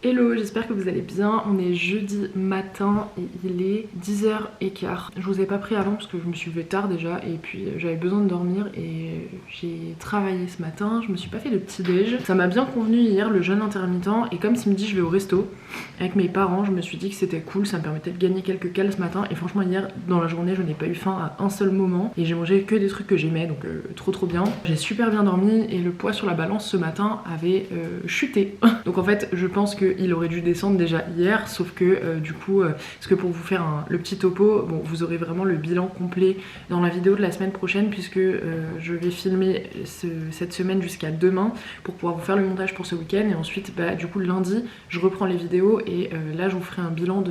Hello, j'espère que vous allez bien. On est jeudi matin et il est 10h15. Je vous ai pas pris avant parce que je me suis levée tard déjà et puis j'avais besoin de dormir et j'ai travaillé ce matin. Je me suis pas fait de petit déj. Ça m'a bien convenu hier le jeûne intermittent et comme ce midi je vais au resto avec mes parents, je me suis dit que c'était cool, ça me permettait de gagner quelques cales ce matin et franchement hier dans la journée je n'ai pas eu faim à un seul moment et j'ai mangé que des trucs que j'aimais donc trop bien. J'ai super bien dormi et le poids sur la balance ce matin avait chuté. Donc en fait je pense qu'il aurait dû descendre déjà hier, sauf que du coup, parce que pour vous faire le petit topo, bon, vous aurez vraiment le bilan complet dans la vidéo de la semaine prochaine puisque je vais filmer cette semaine jusqu'à demain pour pouvoir vous faire le montage pour ce week-end et ensuite du coup lundi je reprends les vidéos et là je vous ferai un bilan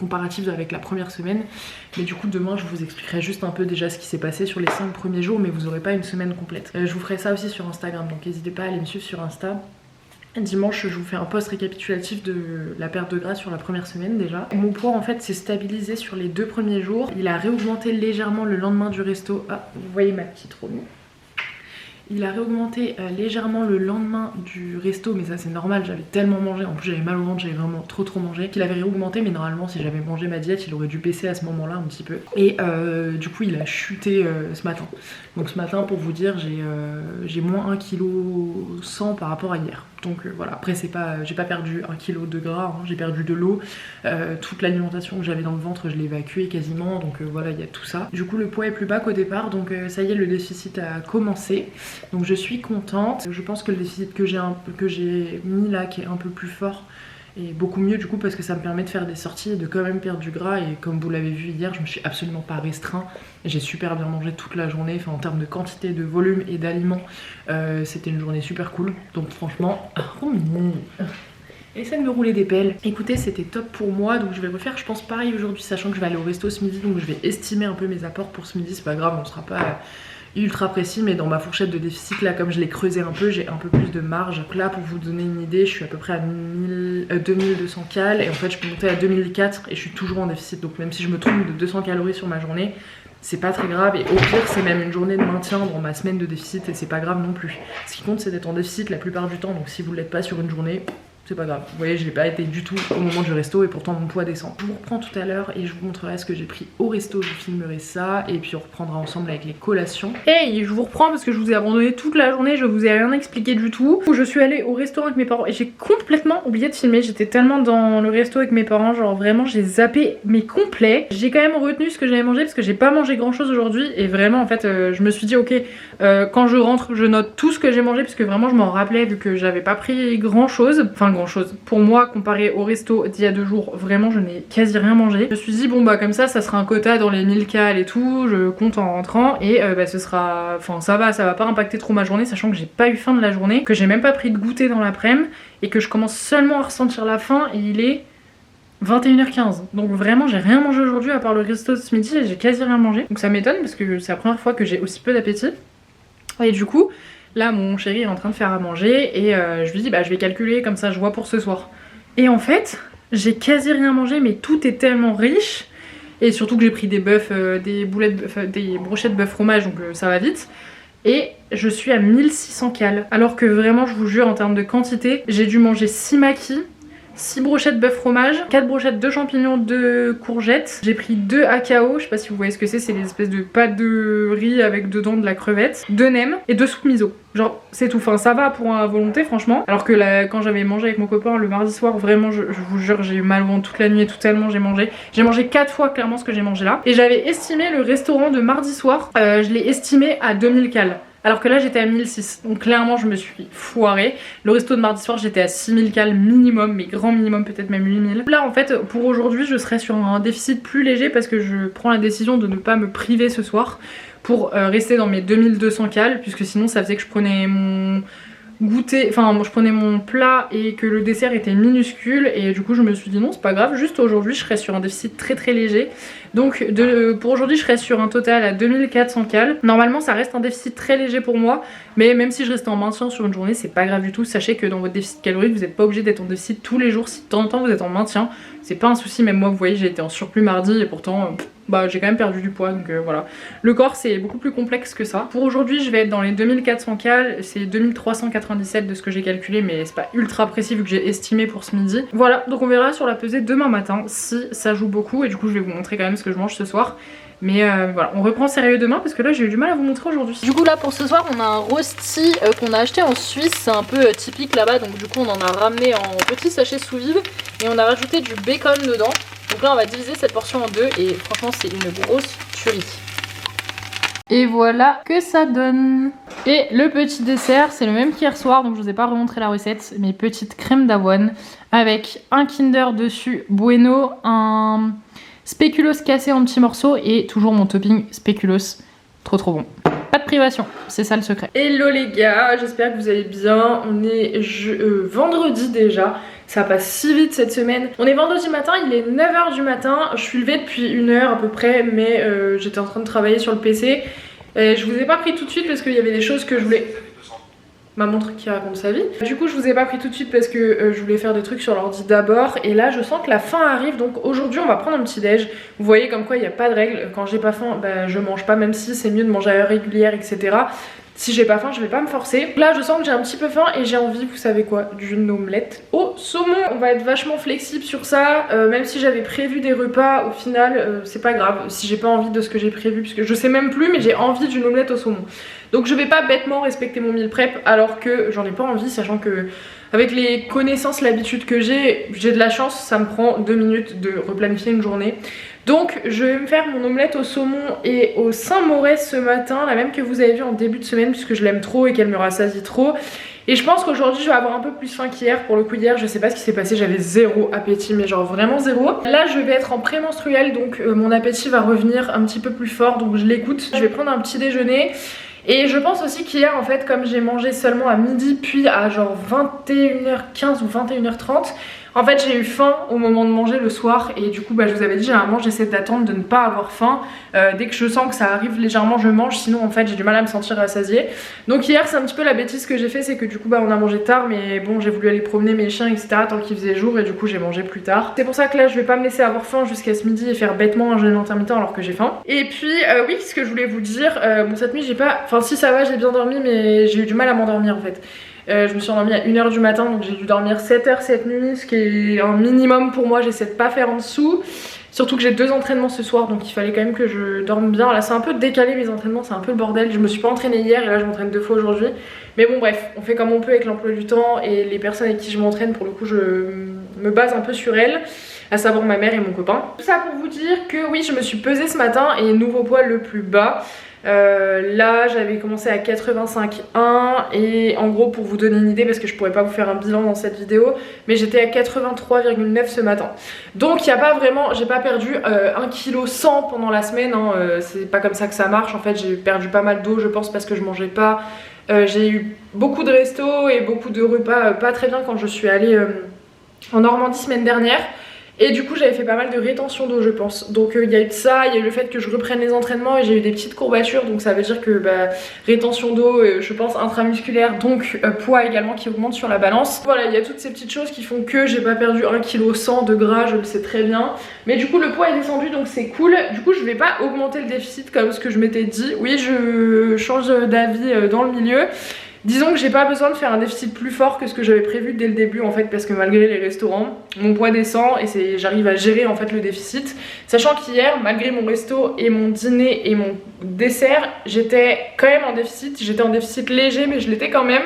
comparatif avec la première semaine, mais du coup demain je vous expliquerai juste un peu déjà ce qui s'est passé sur les 5 premiers jours, mais vous aurez pas une semaine complète. Je vous ferai ça aussi sur Instagram, donc n'hésitez pas à aller me suivre sur Insta. Dimanche je vous fais un post récapitulatif de la perte de gras sur la première semaine déjà. Mon poids en fait s'est stabilisé sur les 2 premiers jours. Il a réaugmenté légèrement le lendemain du resto. Ah vous voyez ma petite Romy. Il a réaugmenté légèrement le lendemain du resto, mais ça c'est normal, j'avais tellement mangé, en plus j'avais mal au ventre, j'avais vraiment trop mangé, qu'il avait réaugmenté, mais normalement si j'avais mangé ma diète, il aurait dû baisser à ce moment-là un petit peu. Et du coup il a chuté ce matin. Donc ce matin pour vous dire j'ai moins 1,1 kg par rapport à hier. Donc voilà, après c'est pas, j'ai pas perdu 1 kg de gras, hein, j'ai perdu de l'eau, toute l'alimentation que j'avais dans le ventre je l'ai évacuée quasiment, donc voilà il y a tout ça. Du coup le poids est plus bas qu'au départ, donc ça y est le déficit a commencé, donc je suis contente. Je pense que le déficit que j'ai mis là qui est un peu plus fort et beaucoup mieux du coup parce que ça me permet de faire des sorties et de quand même perdre du gras et comme vous l'avez vu hier je me suis absolument pas restreint et j'ai super bien mangé toute la journée, enfin en termes de quantité, de volume et d'aliments c'était une journée super cool donc franchement essaie de me rouler des pelles. Écoutez c'était top pour moi donc je vais refaire je pense pareil aujourd'hui sachant que je vais aller au resto ce midi donc je vais estimer un peu mes apports pour ce midi, c'est pas grave on sera pas ultra précis mais dans ma fourchette de déficit là comme je l'ai creusé un peu j'ai un peu plus de marge. Donc là pour vous donner une idée je suis à peu près à 2200 cales et en fait je peux monter à 2004 et je suis toujours en déficit donc même si je me trompe de 200 calories sur ma journée c'est pas très grave et au pire c'est même une journée de maintien dans ma semaine de déficit et c'est pas grave non plus. Ce qui compte c'est d'être en déficit la plupart du temps donc si vous l'êtes pas sur une journée c'est pas grave. Vous voyez, je l'ai pas été du tout au moment du resto et pourtant mon poids descend. Je vous reprends tout à l'heure et je vous montrerai ce que j'ai pris au resto, je filmerai ça et puis on reprendra ensemble avec les collations. Hey, je vous reprends parce que je vous ai abandonné toute la journée, je vous ai rien expliqué du tout. Je suis allée au restaurant avec mes parents et j'ai complètement oublié de filmer. J'étais tellement dans le resto avec mes parents, genre vraiment j'ai zappé mais complet. J'ai quand même retenu ce que j'avais mangé parce que j'ai pas mangé grand chose aujourd'hui et vraiment en fait je me suis dit ok quand je rentre je note tout ce que j'ai mangé parce que vraiment je m'en rappelais vu que j'avais pas pris grand chose. Enfin grand chose. Pour moi, comparé au resto d'il y a 2 jours, vraiment je n'ai quasi rien mangé. Je me suis dit bon bah comme ça sera un quota dans les 1000 cales et tout, je compte en rentrant et ce sera, enfin ça va pas impacter trop ma journée sachant que j'ai pas eu faim de la journée, que j'ai même pas pris de goûter dans l'après-midi et que je commence seulement à ressentir la faim et il est 21h15. Donc vraiment j'ai rien mangé aujourd'hui à part le resto de ce midi et j'ai quasi rien mangé. Donc ça m'étonne parce que c'est la première fois que j'ai aussi peu d'appétit. Et du coup là mon chéri est en train de faire à manger et je lui dis bah je vais calculer comme ça je vois pour ce soir. Et en fait j'ai quasi rien mangé mais tout est tellement riche et surtout que j'ai pris des bœufs, des brochettes bœuf fromage donc ça va vite. Et je suis à 1600 cales alors que vraiment je vous jure en termes de quantité j'ai dû manger 6 maquis, 6 brochettes bœuf fromage, 4 brochettes de champignons, 2 courgettes. J'ai pris 2 akao, je sais pas si vous voyez ce que c'est les espèces de pâtes de riz avec dedans de la crevette, 2 nems et 2 soupes miso. Genre c'est tout, enfin ça va pour un volonté franchement. Alors que là, quand j'avais mangé avec mon copain le mardi soir, vraiment je vous jure j'ai eu mal au ventre toute la nuit et tout tellement j'ai mangé. J'ai mangé 4 fois clairement ce que j'ai mangé là. Et j'avais estimé le restaurant de mardi soir, je l'ai estimé à 2000 cales. Alors que là j'étais à 1006, donc clairement je me suis foirée. Le resto de mardi soir j'étais à 6000 cales minimum, mais grand minimum peut-être même 8000. Là en fait pour aujourd'hui je serai sur un déficit plus léger parce que je prends la décision de ne pas me priver ce soir pour rester dans mes 2200 cales puisque sinon ça faisait que je prenais mon goûter, enfin je prenais mon plat et que le dessert était minuscule et du coup je me suis dit non c'est pas grave, juste aujourd'hui je serai sur un déficit très léger. Donc pour aujourd'hui je serai sur un total à 2400 cales. Normalement ça reste un déficit très léger pour moi, mais même si je reste en maintien sur une journée c'est pas grave du tout. Sachez que dans votre déficit calorique vous n'êtes pas obligé d'être en déficit tous les jours, si de temps en temps vous êtes en maintien c'est pas un souci. Même moi vous voyez j'ai été en surplus mardi et pourtant bah j'ai quand même perdu du poids, donc voilà. Le corps c'est beaucoup plus complexe que ça. Pour aujourd'hui je vais être dans les 2400 cales, c'est 2397 de ce que j'ai calculé, mais c'est pas ultra précis vu que j'ai estimé pour ce midi. Voilà, donc on verra sur la pesée demain matin si ça joue beaucoup, et du coup je vais vous montrer quand même ce que je mange ce soir. Mais voilà, on reprend sérieux demain parce que là j'ai eu du mal à vous montrer aujourd'hui. Du coup là pour ce soir on a un rosti qu'on a acheté en Suisse, c'est un peu typique là-bas, donc du coup on en a ramené en petits sachets sous vide et on a rajouté du bacon dedans. Donc là on va diviser cette portion en deux et franchement c'est une grosse tuerie. Et voilà que ça donne. Et le petit dessert c'est le même qu'hier soir, donc je vous ai pas remontré la recette, mes petites crèmes d'avoine avec un Kinder dessus Bueno, un spéculoos cassé en petits morceaux et toujours mon topping spéculoos, trop bon. Pas de privation, c'est ça le secret. Hello les gars, j'espère que vous allez bien. On est vendredi déjà, ça passe si vite cette semaine. On est vendredi matin, il est 9h du matin, je suis levée depuis 1 heure à peu près, mais j'étais en train de travailler sur le PC. Je vous ai pas pris tout de suite parce qu'il y avait des choses que je voulais... Ma montre qui raconte sa vie. Du coup je vous ai pas pris tout de suite parce que je voulais faire des trucs sur l'ordi d'abord. Et là je sens que la faim arrive, donc aujourd'hui on va prendre un petit déj. Vous voyez comme quoi il n'y a pas de règle. Quand j'ai pas faim bah, je mange pas, même si c'est mieux de manger à heure régulière etc. Si j'ai pas faim je vais pas me forcer. Là je sens que j'ai un petit peu faim et j'ai envie, vous savez quoi, d'une omelette au saumon. On va être vachement flexible sur ça, même si j'avais prévu des repas, au final c'est pas grave si j'ai pas envie de ce que j'ai prévu, puisque je sais même plus, mais j'ai envie d'une omelette au saumon. Donc je vais pas bêtement respecter mon meal prep alors que j'en ai pas envie, sachant que avec les connaissances, l'habitude que j'ai de la chance, ça me prend 2 minutes de replanifier une journée. Donc je vais me faire mon omelette au saumon et au Saint-Morès ce matin, la même que vous avez vu en début de semaine puisque je l'aime trop et qu'elle me rassasie trop. Et je pense qu'aujourd'hui je vais avoir un peu plus faim qu'hier. Pour le coup hier je sais pas ce qui s'est passé, j'avais zéro appétit, mais genre vraiment zéro. Là je vais être en prémenstruel, donc mon appétit va revenir un petit peu plus fort, donc je l'écoute. Je vais prendre un petit déjeuner. Et je pense aussi qu'hier en fait, comme j'ai mangé seulement à midi puis à genre 21h15 ou 21h30, en fait j'ai eu faim au moment de manger le soir. Et du coup bah, je vous avais dit généralement j'essaie d'attendre de ne pas avoir faim. Dès que je sens que ça arrive légèrement je mange, sinon en fait j'ai du mal à me sentir rassasiée. Donc hier c'est un petit peu la bêtise que j'ai fait, c'est que du coup bah, on a mangé tard, mais bon j'ai voulu aller promener mes chiens etc tant qu'il faisait jour, et du coup j'ai mangé plus tard. C'est pour ça que là je vais pas me laisser avoir faim jusqu'à ce midi et faire bêtement un jeûne intermittent alors que j'ai faim. Et puis oui, ce que je voulais vous dire, bon cette nuit j'ai pas... Enfin si ça va, j'ai bien dormi, mais j'ai eu du mal à m'endormir en fait. Je me suis endormie à 1h du matin, donc j'ai dû dormir 7 heures cette nuit, ce qui est un minimum pour moi, j'essaie de pas faire en dessous. Surtout que j'ai 2 entraînements ce soir, donc il fallait quand même que je dorme bien. Là c'est un peu décalé mes entraînements, c'est un peu le bordel. Je me suis pas entraînée hier et là je m'entraîne 2 fois aujourd'hui. Mais bon bref, on fait comme on peut avec l'emploi du temps, et les personnes avec qui je m'entraîne, pour le coup je me base un peu sur elles, à savoir ma mère et mon copain. Tout ça pour vous dire que oui, je me suis pesée ce matin et nouveau poids le plus bas. Là j'avais commencé à 85,1 et en gros pour vous donner une idée, parce que je pourrais pas vous faire un bilan dans cette vidéo, mais j'étais à 83,9 ce matin. Donc il n'y a pas vraiment, j'ai pas perdu 1,1 kg pendant la semaine hein. C'est pas comme ça que ça marche en fait. J'ai perdu pas mal d'eau je pense parce que je mangeais pas. J'ai eu beaucoup de restos et beaucoup de repas pas très bien quand je suis allée en Normandie semaine dernière. Et du coup j'avais fait pas mal de rétention d'eau je pense. Donc il y a eu de ça, il y a eu le fait que je reprenne les entraînements et j'ai eu des petites courbatures. Donc ça veut dire que bah, rétention d'eau, je pense intramusculaire, donc poids également qui augmente sur la balance. Voilà, il y a toutes ces petites choses qui font que j'ai pas perdu 1,1 kg de gras, je le sais très bien. Mais du coup le poids est descendu, donc c'est cool. Du coup je vais pas augmenter le déficit comme ce que je m'étais dit. Oui, je change d'avis dans le milieu. Disons que j'ai pas besoin de faire un déficit plus fort que ce que j'avais prévu dès le début en fait, parce que malgré les restaurants, mon poids descend et j'arrive à gérer en fait le déficit. Sachant qu'hier, malgré mon resto et mon dîner et mon dessert, j'étais quand même en déficit. J'étais en déficit léger, mais je l'étais quand même.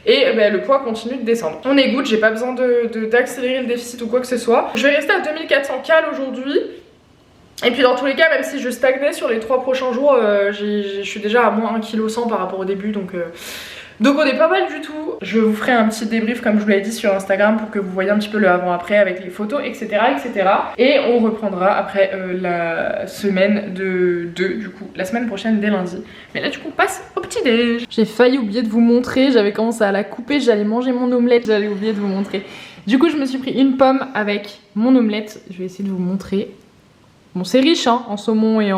Et bah, le poids continue de descendre. On est good, j'ai pas besoin d'accélérer le déficit ou quoi que ce soit. Je vais rester à 2400 cales aujourd'hui. Et puis dans tous les cas, même si je stagnais sur les 3 prochains jours, je suis déjà à moins 1,1 kg par rapport au début, donc on est pas mal du tout. Je vous ferai un petit débrief comme je vous l'ai dit sur Instagram pour que vous voyez un petit peu le avant-après avec les photos etc etc. Et on reprendra après la semaine du coup la semaine prochaine dès lundi. Mais là du coup on passe au petit déj. J'ai failli oublier de vous montrer, j'avais commencé à la couper, j'allais manger mon omelette, j'allais oublier de vous montrer. Du coup je me suis pris une pomme avec mon omelette, je vais essayer de vous montrer. Bon c'est riche hein, en saumon et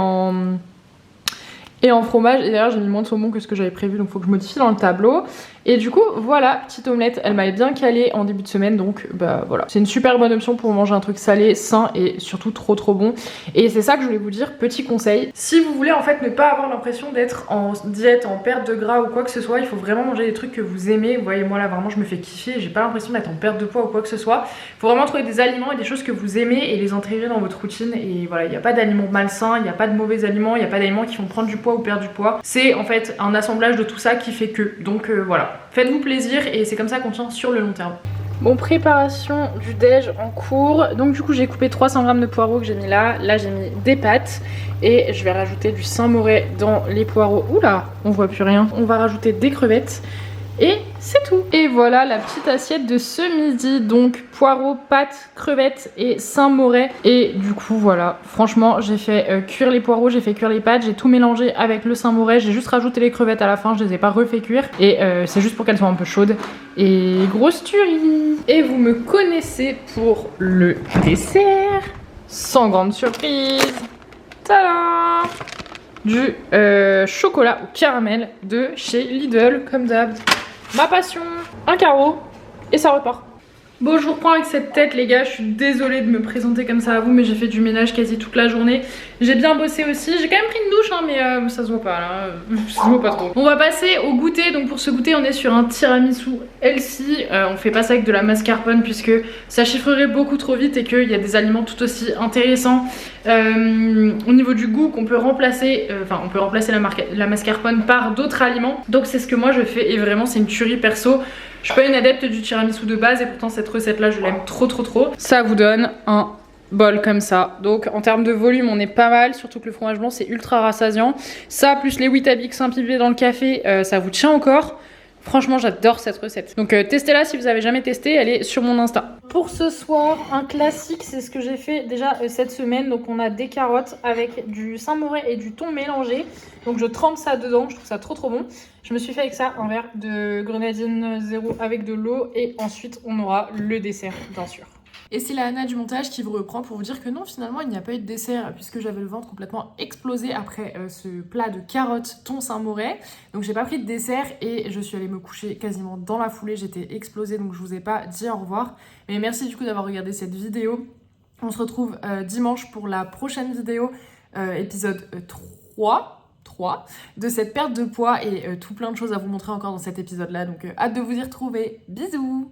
en fromage, et d'ailleurs j'ai mis moins de saumon que ce que j'avais prévu, donc faut que je modifie dans le tableau. Et du coup voilà, petite omelette, elle m'avait bien calée en début de semaine, donc bah voilà, c'est une super bonne option pour manger un truc salé, sain et surtout trop bon. Et c'est ça que je voulais vous dire, petit conseil, si vous voulez en fait ne pas avoir l'impression d'être en diète, en perte de gras ou quoi que ce soit, il faut vraiment manger des trucs que vous aimez. Vous voyez, moi là vraiment je me fais kiffer, j'ai pas l'impression d'être en perte de poids ou quoi que ce soit. Il faut vraiment trouver des aliments et des choses que vous aimez et les intégrer dans votre routine. Et voilà, il n'y a pas d'aliments malsains, il n'y a pas de mauvais aliments, il n'y a pas d'aliments qui font prendre du poids ou perdre du poids. C'est en fait un assemblage de tout ça qui fait que. Donc voilà, faites-vous plaisir et c'est comme ça qu'on tient sur le long terme. Bon, préparation du déj en cours. Donc du coup j'ai coupé 300 g de poireaux que j'ai mis là. Là j'ai mis des pâtes et je vais rajouter du Saint-Moré dans les poireaux. Oula, on voit plus rien. On va rajouter des crevettes et c'est tout. Et voilà la petite assiette de ce midi. Donc poireaux, pâtes, crevettes et Saint-Moré. Et du coup voilà, franchement j'ai fait cuire les poireaux, j'ai fait cuire les pâtes, j'ai tout mélangé avec le Saint-Moré. J'ai juste rajouté les crevettes à la fin, je les ai pas refait cuire. Et c'est juste pour qu'elles soient un peu chaudes. Et grosse tuerie. Et vous me connaissez pour le dessert. Sans grande surprise. Tada! Du chocolat au caramel de chez Lidl, comme d'hab. Ma passion, un carreau, et ça repart. Bon, je vous reprends avec cette tête les gars, je suis désolée de me présenter comme ça à vous, mais j'ai fait du ménage quasi toute la journée. J'ai bien bossé aussi, j'ai quand même pris une douche hein, mais ça se voit pas là, ça se voit pas trop. On va passer au goûter, donc pour ce goûter on est sur un tiramisu healthy. On fait pas ça avec de la mascarpone puisque ça chiffrerait beaucoup trop vite et qu'il y a des aliments tout aussi intéressants. Au niveau du goût qu'on peut remplacer, on peut remplacer la mascarpone par d'autres aliments. Donc c'est ce que moi je fais et vraiment c'est une tuerie perso. Je suis pas une adepte du tiramisu de base et pourtant cette recette là je l'aime trop. Ça vous donne un bol comme ça. Donc en termes de volume on est pas mal, surtout que le fromage blanc c'est ultra rassasiant. Ça plus les Weetabix imbibés dans le café, ça vous tient encore. Franchement j'adore cette recette. Donc testez-la si vous avez jamais testé, elle est sur mon Insta. Pour ce soir, un classique, c'est ce que j'ai fait déjà cette semaine. Donc on a des carottes avec du Saint-Moré et du thon mélangé. Donc je trempe ça dedans, je trouve ça trop bon. Je me suis fait avec ça un verre de grenadine zéro avec de l'eau et ensuite on aura le dessert bien sûr. Et c'est la Anna du montage qui vous reprend pour vous dire que non, finalement il n'y a pas eu de dessert puisque j'avais le ventre complètement explosé après ce plat de carottes thon Saint-Moré. Donc j'ai pas pris de dessert et je suis allée me coucher quasiment dans la foulée, j'étais explosée donc je vous ai pas dit au revoir. Mais merci du coup d'avoir regardé cette vidéo. On se retrouve dimanche pour la prochaine vidéo, épisode 3 de cette perte de poids et tout plein de choses à vous montrer encore dans cet épisode là. Donc hâte de vous y retrouver, bisous.